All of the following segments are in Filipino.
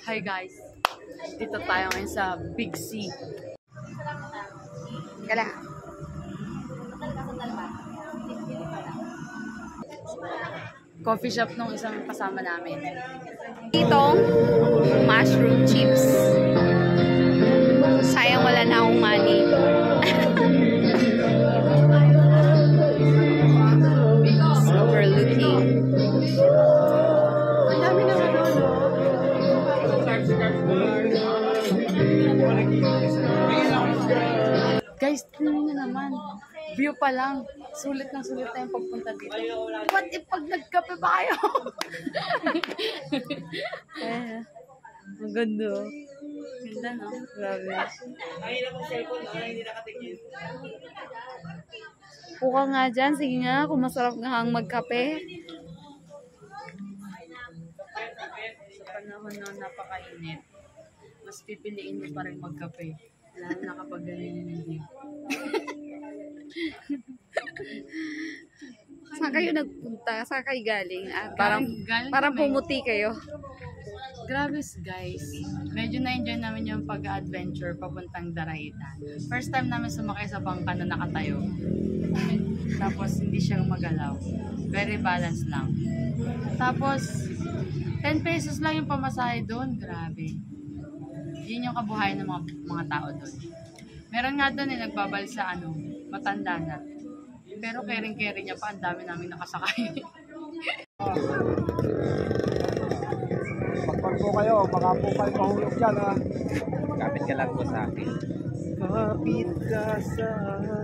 Hi guys, dito tayo ngayon sa Big C. Kala. Coffee shop nung isang kasama namin. Itong mushroom chips. Sayang wala na akong money. Overlooking. Ang dami na guys, tingnan nyo naman. View pa lang. Sulit na yung pagpunta dito. What if pag nagkape ba kayo? Ang ganda. Ganda, no? Grabe. Ay, na pong cellphone, hindi nakatingin. Puka nga dyan. Sige nga, kung masarap nga ang magkape. Sa panahon na napakainit, mas pipiliin mo pa rin magkape. Lalo na kapag ganyan yung view. Saan kayo nagpunta? Saan kayo galing? Galing Parang kami. pumuti kayo. Grabe guys, medyo na-enjoy namin yung pag-adventure papuntang Daraitan. First time namin sumakay sa bangka na nakatayo. Tapos hindi siya magalaw. Very balanced lang. Tapos 10 pesos lang yung pamasahe doon. Grabe. Yun yung kabuhayan ng mga tao doon. Meron nga doon nagbabal sa matanda na. Pero kering-kering niya pa, ang dami namin nakasakay. Pagpag po kayo, baka po kayo mahulog dyan, ha? Kapit ka lang po sa akin. Kapit ka sa akin.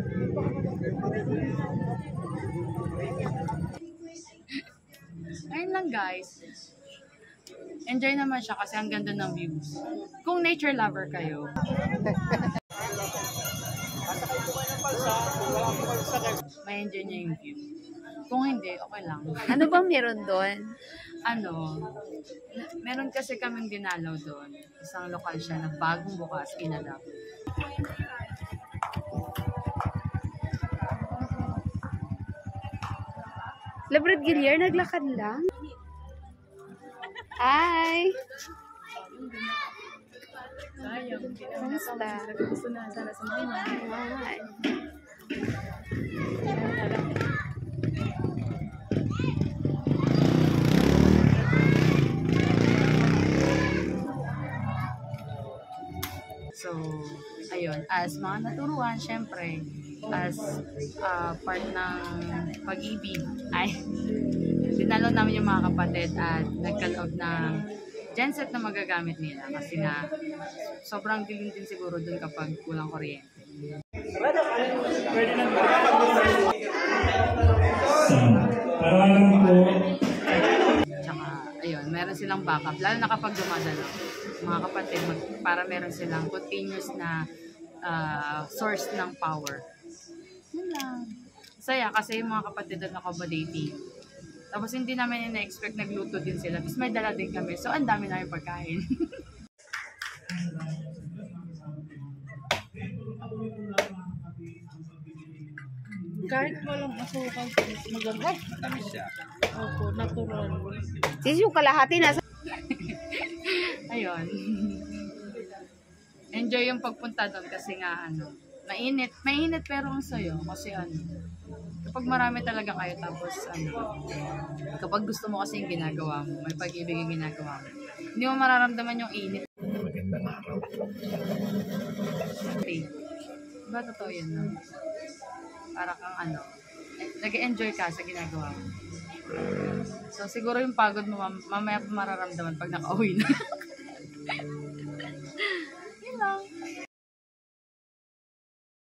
Ayun lang guys. Enjoy naman siya kasi ang ganda ng views. Kung nature lover kayo. May enjoy niya yung view. Kung hindi, okay lang. Ano bang meron doon? Meron kasi kaming dinalaw doon. Isang lokal siya na bagong bukas, inadapt. Labrador Gillier, naglakad lang? Hi! Sayang, Kamusta? gusto na sana sa mga Hi! So, ayun, as mga naturuan, syempre, as part ng pag-ibig, ay, dinalo namin yung mga kapatid at nagkaloob ng genset na magagamit nila kasi nga, sobrang dilim din siguro dun kapag kulang kuryente. Tsaka, ayun, meron silang backup, lalo na kapag dumadalo, mga kapatid, para meron silang continuous na source ng power. Yun lang. Saya kasi yung mga kapatid doon accommodating. Tapos hindi namin na-expect nagluto din sila. Tapos may dala din kami. So ang dami namin pagkain. Kahit walang asukal, maganda. Tamis siya. Opo, natural. Sis, yung kalahati nasa... Ayun. Enjoy yung pagpunta doon kasi nga mainit. Mainit pero ang sayo kasi kapag marami talaga kayo tapos kapag gusto mo kasi yung ginagawa mo, may pag-ibig yung ginagawa mo, hindi mo mararamdaman yung init. Magandang araw. Okay. Diba totoo yun, no? Para kang nag-enjoy ka sa ginagawa mo. So siguro yung pagod mo mamaya pa mararamdaman pag nakauwi na.